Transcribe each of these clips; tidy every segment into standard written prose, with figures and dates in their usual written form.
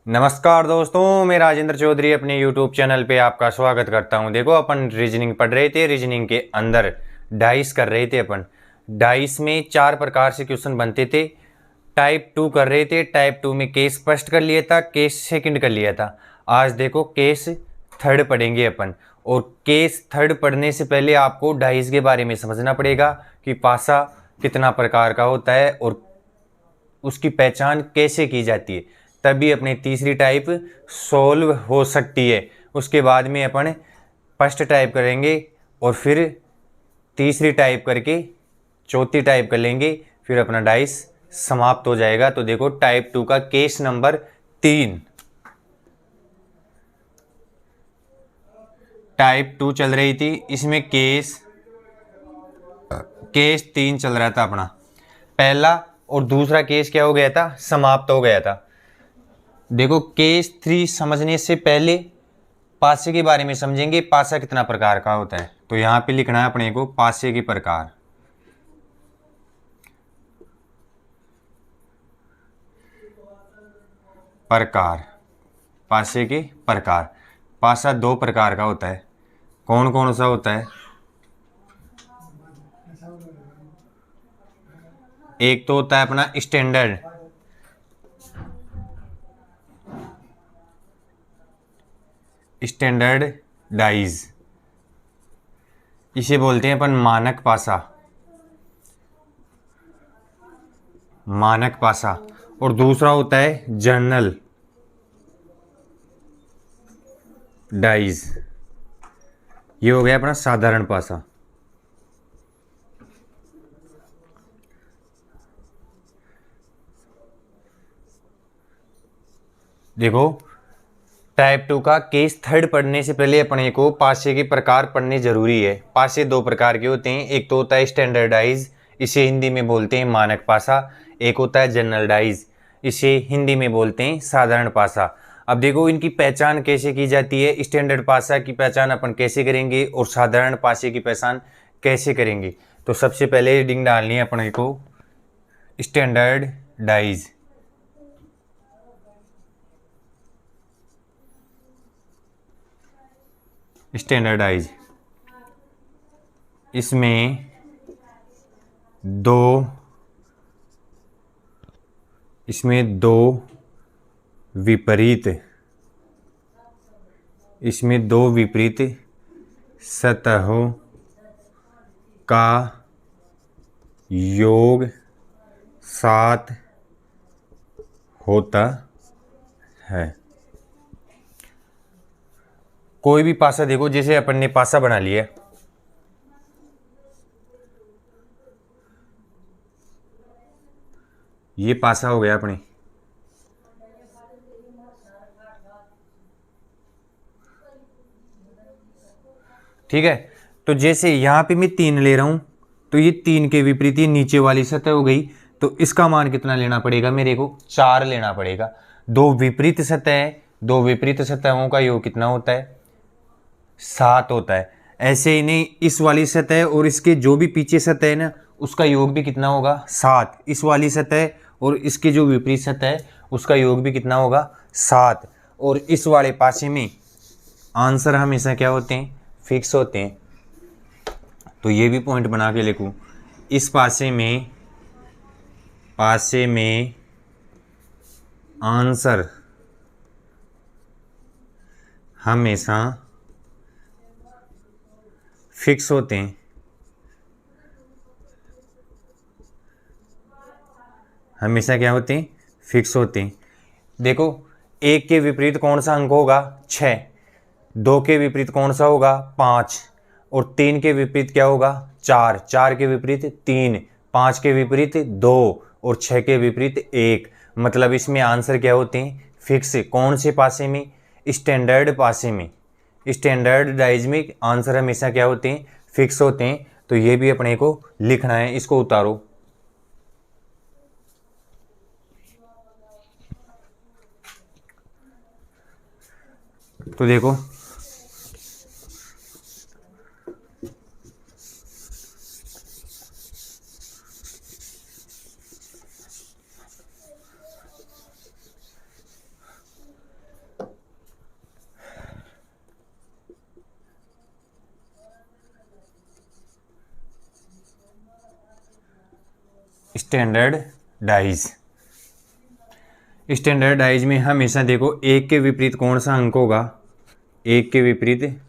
नमस्कार दोस्तों, मैं राजेंद्र चौधरी अपने YouTube चैनल पे आपका स्वागत करता हूं। देखो, अपन रीजनिंग पढ़ रहे थे। रीजनिंग के अंदर डाइस कर रहे थे। अपन डाइस में 4 प्रकार से क्वेश्चन बनते थे। टाइप 2 कर रहे थे। टाइप 2 में केस फर्स्ट कर लिया था, केस सेकंड कर लिया था। आज देखो केस थर्ड पढ़ेंगे अपन। और केस थर्ड पढ़ने से पहले आपको डाइस के बारे में समझना पड़ेगा कि पासा कितना प्रकार का होता है और उसकी पहचान कैसे की जाती है, तभी अपनी तीसरी टाइप सॉल्व हो सकती है। उसके बाद में अपन फर्स्ट टाइप करेंगे और फिर तीसरी टाइप करके चौथी टाइप कर लेंगे, फिर अपना डाइस समाप्त हो जाएगा। तो देखो, टाइप 2 का केस नंबर 3, टाइप 2 चल रही थी। इसमें केस केस 3 चल रहा था अपना। पहला और दूसरा केस क्या हो गया था, समाप्त हो गया था। देखो, केस 3 समझने से पहले पासे के बारे में समझेंगे। पासा कितना प्रकार का होता है, तो यहां पे लिखना है अपने को पासे के प्रकार। पासे के प्रकार। पासा 2 प्रकार का होता है। कौन कौन सा होता है? एक तो होता है अपना स्टैंडर्ड डाइज, इसे बोलते हैं अपन मानक पासा। और दूसरा होता है जनरल डाइज, ये हो गया अपना साधारण पासा। देखो, टाइप 2 का केस थर्ड पढ़ने से पहले अपने को पासे के प्रकार पढ़ने जरूरी है। पासे 2 प्रकार के होते हैं। एक तो होता है स्टैंडर्डाइज, इसे हिंदी में बोलते हैं मानक पासा। एक होता है जनरलाइज, इसे हिंदी में बोलते हैं साधारण पासा। अब देखो, इनकी पहचान कैसे की जाती है। स्टैंडर्ड पासा की पहचान अपन कैसे करेंगे और साधारण पासे की पहचान कैसे करेंगे। तो सबसे पहले हेडिंग डालनी है अपने को स्टैंडर्डाइज। स्टैंडर्डाइज, इसमें दो विपरीत सतहों का योग सात होता है। कोई भी पासा देखो, जैसे अपन ने पासा बना लिया, ये पासा हो गया अपने। ठीक है, तो जैसे यहां पे मैं 3 ले रहा हूं, तो ये 3 के विपरीत ये नीचे वाली सतह हो गई। तो इसका मान कितना लेना पड़ेगा मेरे को? 4 लेना पड़ेगा। दो विपरीत सतहों का योग कितना होता है? 7 होता है। ऐसे ही नहीं, इस वाली सतह और इसके जो भी पीछे सतह है ना, उसका योग भी कितना होगा? 7। इस वाली सतह और इसके जो विपरीत सतह है उसका योग भी कितना होगा? 7। और इस वाले पासे में आंसर हमेशा क्या होते हैं? फिक्स होते हैं। तो ये भी पॉइंट बना के लिखूं, इस पासे में आंसर हमेशा फिक्स होते हैं। हमेशा क्या होते हैं? फिक्स होते हैं। देखो, 1 के विपरीत कौन सा अंक होगा? 6। 2 के विपरीत कौन सा होगा? 5। और 3 के विपरीत क्या होगा? 4। 4 के विपरीत 3। 5 के विपरीत 2। और 6 के विपरीत 1। मतलब इसमें आंसर क्या होते हैं? फिक्स। कौन से पासे में? स्टैंडर्ड पासे में। स्टैंडर्डाइज में आंसर हमेशा क्या होते हैं? फिक्स होते हैं। तो ये भी अपने को लिखना है, इसको उतारो। तो देखो, स्टैंडर्डाइज। स्टैंडर्डाइज में हमेशा देखो एक के विपरीत कौन सा अंक होगा, एक के विपरीत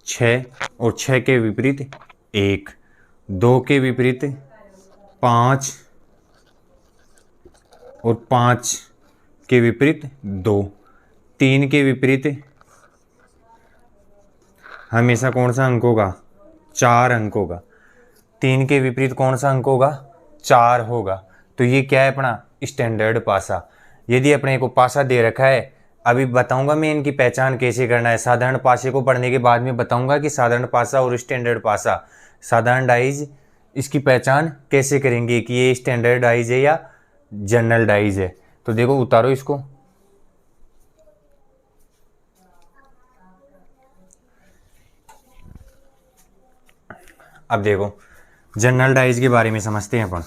6 और 6 के विपरीत 1, 2 के विपरीत 5 और 5 के विपरीत 2, 3 के विपरीत हमेशा कौन सा अंक होगा, 4 अंक होगा। 3 के विपरीत कौन सा अंक होगा, 4 होगा। तो ये क्या है अपना स्टैंडर्ड पासा। यदि अपने को पासा दे रखा है, अभी बताऊंगा मैं इनकी पहचान कैसे करना है। साधारण पासे को पढ़ने के बाद में बताऊंगा कि साधारण पासा और स्टैंडर्ड पासा, साधारण डाइज, इसकी पहचान कैसे करेंगे कि ये स्टैंडर्ड डाइज है या जनरल डाइज है। तो देखो उतारो इसको। अब देखो जनरल डाइज के बारे में समझते हैं अपन।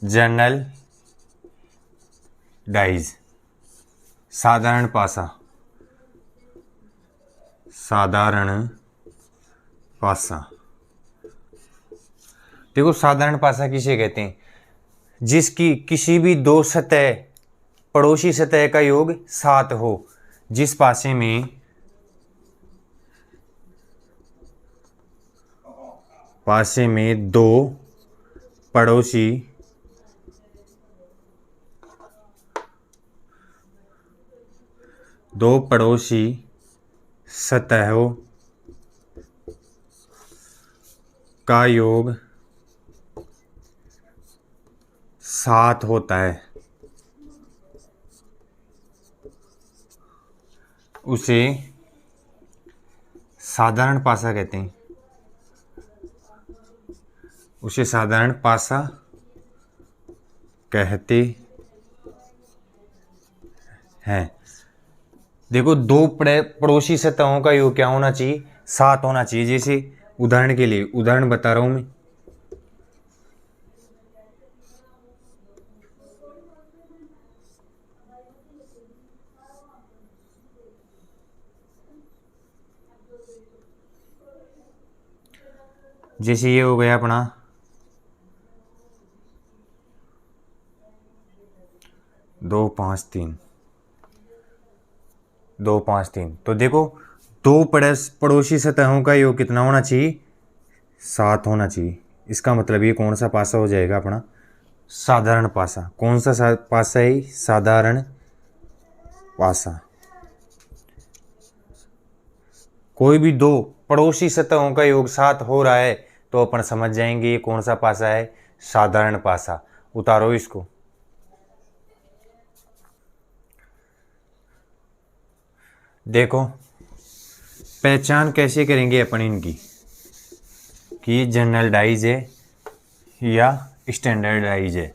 जनरल डाइज, साधारण पासा, साधारण पासा। देखो साधारण पासा किसे कहते हैं, जिसकी किसी भी दो सतह पड़ोसी सतह का योग 7 हो। जिस पासे में दो पड़ोसी सतहों का योग 7 होता है, उसे साधारण पासा कहते हैं। उसे साधारण पासा कहते हैं। देखो दो पड़ोसी सतहों का योग क्या होना चाहिए, 7 होना चाहिए। जैसे उदाहरण के लिए उदाहरण बता रहा हूं मैं। जैसे ये हो गया अपना 2 5 3, 2 5 3। तो देखो दो पड़ोसी सतहों का योग कितना होना चाहिए, 7 होना चाहिए। इसका मतलब ये कौन सा पासा हो जाएगा अपना, साधारण पासा। कौन सा पासा है, साधारण पासा। कोई भी दो पड़ोसी सतहों का योग 7 हो रहा है तो अपन समझ जाएंगे ये कौन सा पासा है, साधारण पासा। उतारो इसको। देखो पहचान कैसे करेंगे अपन इनकी कि जनरल डाइज है या स्टैंडर्ड डाइज है।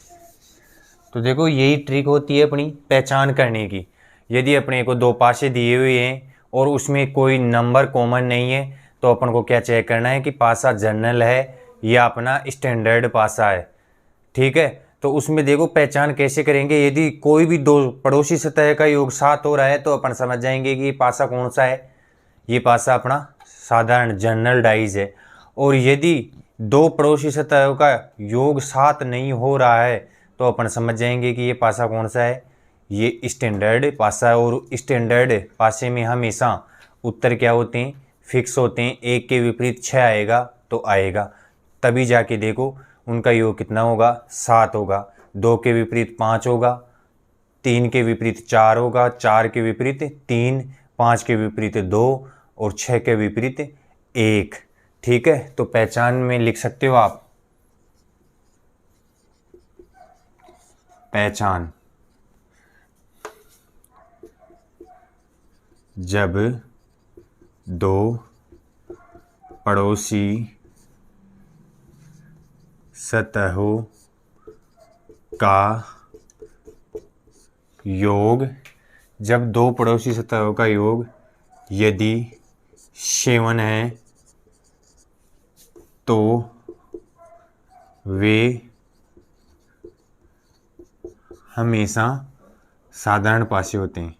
तो देखो यही ट्रिक होती है अपनी पहचान करने की। यदि अपने को दो पासे दिए हुए हैं और उसमें कोई नंबर कॉमन नहीं है तो अपन को क्या चेक करना है कि पासा जनरल है या अपना स्टैंडर्ड पासा है। ठीक है, तो उसमें देखो पहचान कैसे करेंगे। यदि कोई भी दो पड़ोसी सतह का योग 7 हो रहा है तो अपन समझ जाएंगे कि ये पासा कौन सा है, ये पासा अपना साधारण जनरल डाइज है। और यदि दो पड़ोसी सतहों का योग 7 नहीं हो रहा है तो अपन समझ जाएंगे कि ये पासा कौन सा है, ये स्टैंडर्ड पासा है। और स्टैंडर्ड पासे में हमेशा उत्तर क्या होते हैं, फिक्स होते हैं। 1 के विपरीत 6 आएगा तो आएगा, तभी जाके देखो उनका योग कितना होगा, 7 होगा। 2 के विपरीत 5 होगा, 3 के विपरीत 4 होगा, 4 के विपरीत 3, 5 के विपरीत 2 और 6 के विपरीत 1। ठीक है, तो पहचान में लिख सकते हो आप। पहचान, जब दो पड़ोसी सतहों का योग, जब दो पड़ोसी सतहों का योग यदि 7 है तो वे हमेशा साधारण पासे होते हैं।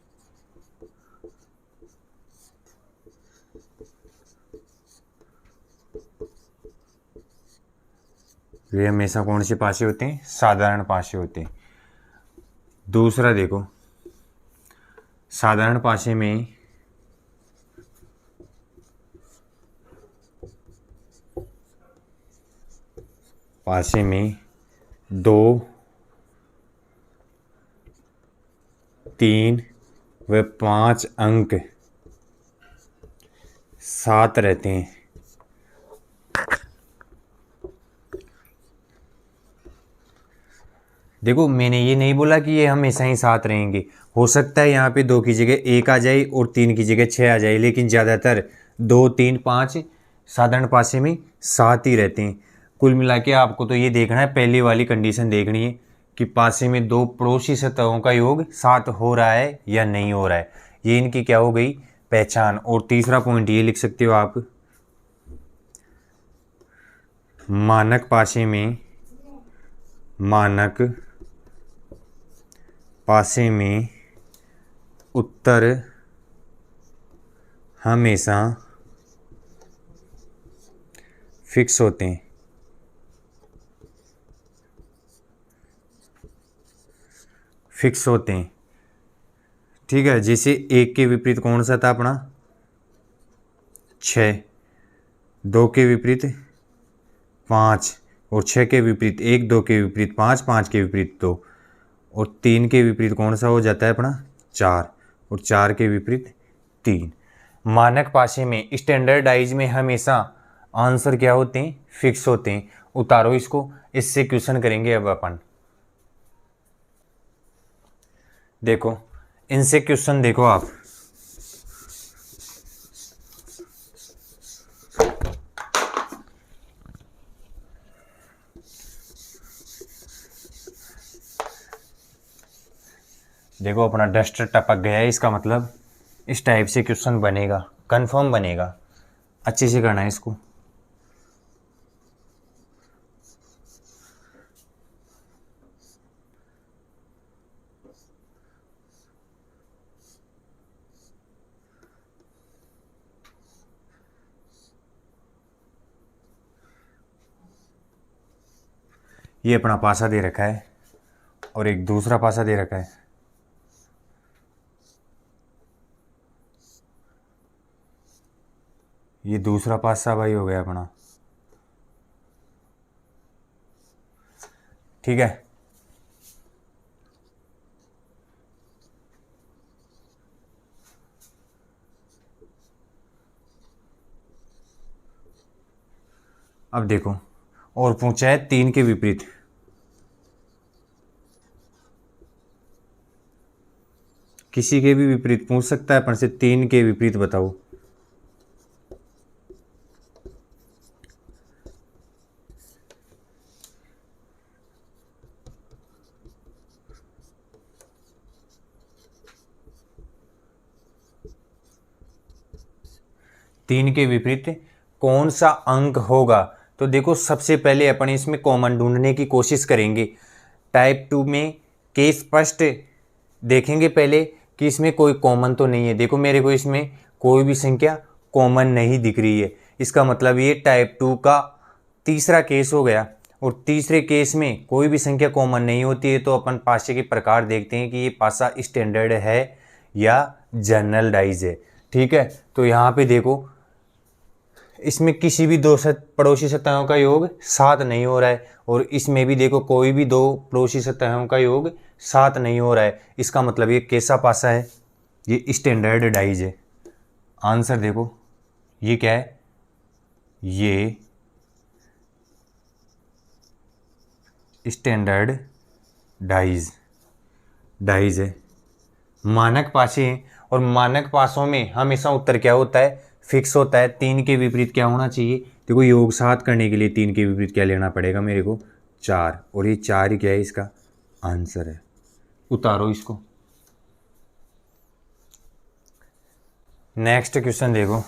ये हमेशा कौन से पासे होते हैं? साधारण पासे होते हैं। दूसरा देखो, साधारण पासे में दो, तीन व 5 अंक सात रहते हैं। देखो मैंने ये नहीं बोला कि ये हमेशा ही साथ रहेंगे, हो सकता है यहाँ पे 2 की जगह 1 आ जाए और 3 की जगह 6 आ जाए, लेकिन ज़्यादातर 2, 3, 5 साधारण पासे में 7 ही रहते हैं। कुल मिला के आपको तो ये देखना है, पहली वाली कंडीशन देखनी है कि पासे में 2 पड़ोसी सतहों का योग 7 हो रहा है या नहीं हो रहा है। ये इनकी क्या हो गई? पहचान। और तीसरा पॉइंट ये लिख सकते हो आप, मानक पासे में उत्तर हमेशा फिक्स होते हैं। ठीक है, जैसे 1 के विपरीत कौन सा था अपना? 6, 2 के विपरीत 5, और 6 के विपरीत 1, 2 के विपरीत 5, 5 के विपरीत 2, और 3 के विपरीत कौन सा हो जाता है अपना? 4, और 4 के विपरीत 3। मानक पासे में, स्टैंडर्डाइज में हमेशा आंसर क्या होते हैं? फिक्स होते हैं। उतारो इसको, इससे क्वेश्चन करेंगे अब अपन। देखो इनसे क्वेश्चन देखो आप, देखो अपना डस्टर टपक गया है, इसका मतलब इस टाइप से क्वेश्चन बनेगा, कंफर्म बनेगा। अच्छे से करना है इसको। ये अपना पासा दे रखा है और एक दूसरा पासा दे रखा है। ये दूसरा पासा भाई हो गया अपना, ठीक है। अब देखो और पूछा है 3 के विपरीत। किसी के भी विपरीत पूछ सकता है अपन से, 3 के विपरीत बताओ। तीन के विपरीत कौन सा अंक होगा? तो देखो सबसे पहले अपन इसमें कॉमन ढूंढने की कोशिश करेंगे। टाइप 2 में केस स्पष्ट देखेंगे पहले कि इसमें कोई कॉमन तो नहीं है। देखो मेरे को इसमें कोई भी संख्या कॉमन नहीं दिख रही है, इसका मतलब ये टाइप 2 का तीसरा केस हो गया। और तीसरे केस में कोई भी संख्या कॉमन नहीं होती है, तो अपन पासे के प्रकार देखते हैं कि ये पासा स्टैंडर्ड है या जनरल डाइज है। ठीक है, तो यहाँ पे देखो इसमें किसी भी दो पड़ोसी सतहों का योग 7 नहीं हो रहा है, और इसमें भी देखो कोई भी 2 पड़ोसी सतहों का योग 7 नहीं हो रहा है। इसका मतलब ये कैसा पासा है? ये स्टैंडर्ड डाइज है। आंसर देखो ये क्या है? ये स्टैंडर्ड डाइज है। मानक पासे हैं, और मानक पासों में हमेशा उत्तर क्या होता है? फिक्स होता है। 3 के विपरीत क्या होना चाहिए? देखो योग 7 करने के लिए 3 के विपरीत क्या लेना पड़ेगा मेरे को? 4, और ये 4 ही क्या है? इसका आंसर है। उतारो इसको। नेक्स्ट क्वेश्चन देखो,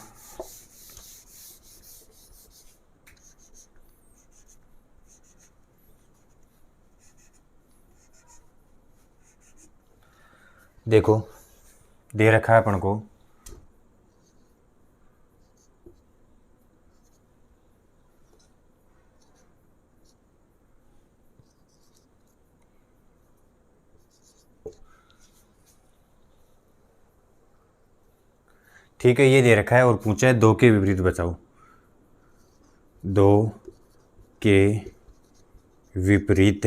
देखो दे रखा है अपन को ठीक है, ये दे रखा है और पूछा है 2 के विपरीत बताओ। 2 के विपरीत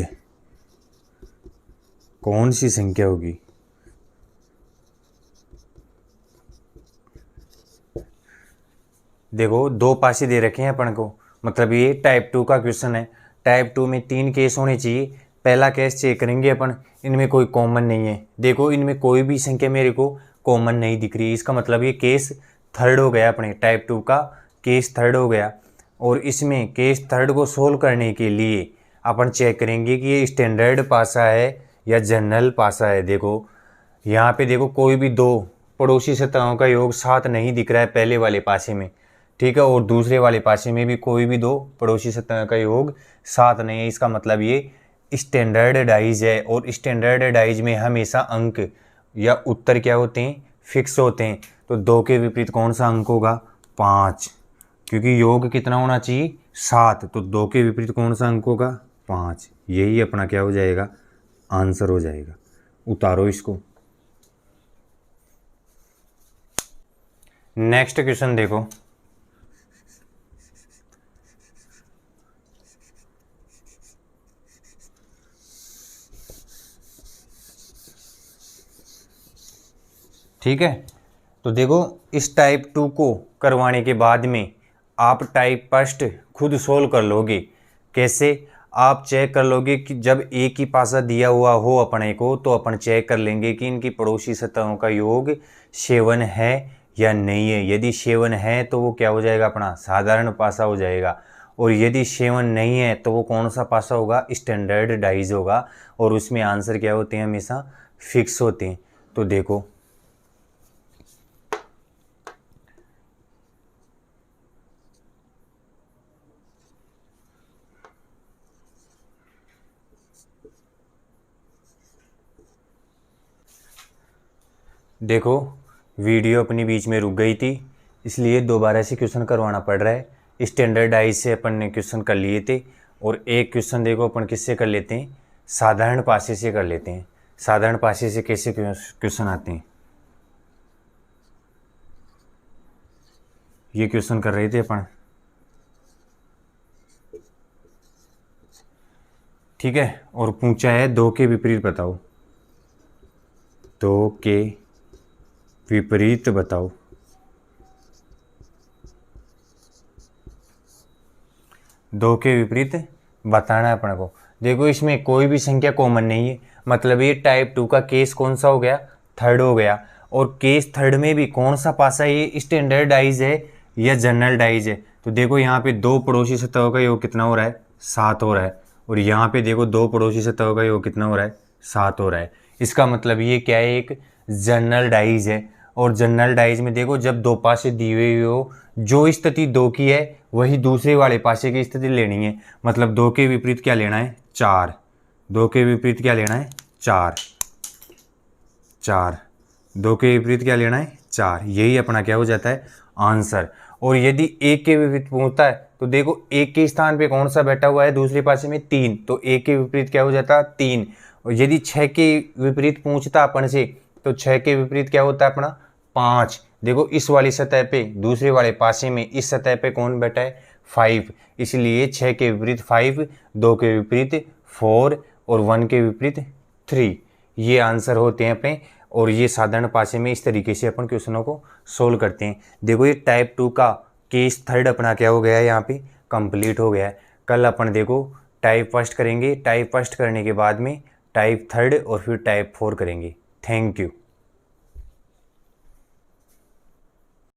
कौन सी संख्या होगी? देखो 2 पासे दे रखे हैं अपन को, मतलब ये टाइप 2 का क्वेश्चन है। टाइप 2 में 3 केस होने चाहिए। पहला केस चेक करेंगे अपन, इनमें कोई कॉमन नहीं है। देखो इनमें कोई भी संख्या मेरे को कॉमन नहीं दिख रही, इसका मतलब ये केस थर्ड हो गया, अपने टाइप 2 का केस थर्ड हो गया। और इसमें केस थर्ड को सोल्व करने के लिए अपन चेक करेंगे कि ये स्टैंडर्ड पासा है या जनरल पासा है। देखो यहाँ पे देखो कोई भी दो पड़ोसी सतहों का योग 7 नहीं दिख रहा है पहले वाले पासे में, ठीक है, और दूसरे वाले पासे में भी कोई भी दो पड़ोसी सतह का योग 7 नहीं है। इसका मतलब ये स्टैंडर्ड डाइज है, और स्टैंडर्ड डाइज में हमेशा अंक या उत्तर क्या होते हैं? फिक्स होते हैं। तो 2 के विपरीत कौन सा अंक होगा? 5, क्योंकि योग कितना होना चाहिए? 7, तो 2 के विपरीत कौन सा अंक होगा? 5। यही अपना क्या हो जाएगा? आंसर हो जाएगा। उतारो इसको। नेक्स्ट क्वेश्चन देखो, ठीक है। तो देखो इस टाइप 2 को करवाने के बाद में आप टाइप फर्स्ट खुद सोल्व कर लोगे। कैसे? आप चेक कर लोगे कि जब एक ही पासा दिया हुआ हो अपने को, तो अपन चेक कर लेंगे कि इनकी पड़ोसी सतहों का योग 7 है या नहीं है। यदि 7 है तो वो क्या हो जाएगा? अपना साधारण पासा हो जाएगा। और यदि 7 नहीं है तो वो कौन सा पासा होगा? स्टैंडर्ड डाइज होगा। और उसमें आंसर क्या होते हैं? हमेशा फिक्स होते हैं। तो देखो देखो वीडियो अपनी बीच में रुक गई थी, इसलिए दोबारा से क्वेश्चन करवाना पड़ रहा है। स्टैंडर्डाइज से अपन ने क्वेश्चन कर लिए थे, और एक क्वेश्चन देखो अपन किससे कर लेते हैं? साधारण पासे से कर लेते हैं। साधारण पासे से कैसे क्वेश्चन आते हैं? ये क्वेश्चन कर रहे थे अपन, ठीक है, और पूछा है 2 के विपरीत बताओ। 2 के विपरीत बताओ। दो के विपरीत बताना है अपने को। देखो इसमें कोई भी संख्या कॉमन नहीं है, मतलब ये टाइप 2 का केस कौन सा हो गया? थर्ड हो गया। और केस थर्ड में भी कौन सा पासा है? ये स्टैंडर्डाइज है या जनरल डाइज है? तो देखो यहाँ पे दो पड़ोसी सतहों का योग कितना हो रहा है? 7 हो रहा है। और यहाँ पे देखो दो पड़ोसी सतहों का योग कितना हो रहा है? 7 हो रहा है। इसका मतलब ये क्या है? एक जनरल डाइज है। और जनरल डाइज में देखो जब दो पासे दी हुई हो, जो स्थिति 2 की है वही दूसरे वाले पासे की स्थिति लेनी है। मतलब 2 के विपरीत क्या लेना है? 4। 2 के विपरीत क्या लेना है? 4। 4। 2 के विपरीत क्या लेना है? 4। यही अपना क्या हो जाता है? आंसर। और यदि 1 के विपरीत पूछता है तो देखो 1 के स्थान पे कौन सा बैठा हुआ है दूसरे पासे में? 3। तो 1 के विपरीत क्या हो जाता? 3। और यदि 6 के विपरीत पूछता अपन से तो 6 के विपरीत क्या होता है अपना? 5। देखो इस वाली सतह पे दूसरे वाले पासे में इस सतह पे कौन बैठा है? 5। इसलिए 6 के विपरीत 5, 2 के विपरीत 4 और 1 के विपरीत 3। ये आंसर होते हैं अपने। और ये साधारण पासे में इस तरीके से अपन क्वेश्चनों को सोल्व करते हैं। देखो ये टाइप 2 का केस थर्ड अपना क्या हो गया है? यहाँ पे कंप्लीट हो गया है। कल अपन देखो टाइप फर्स्ट करेंगे, टाइप फर्स्ट करने के बाद में टाइप थर्ड और फिर टाइप 4 करेंगे। Thank you.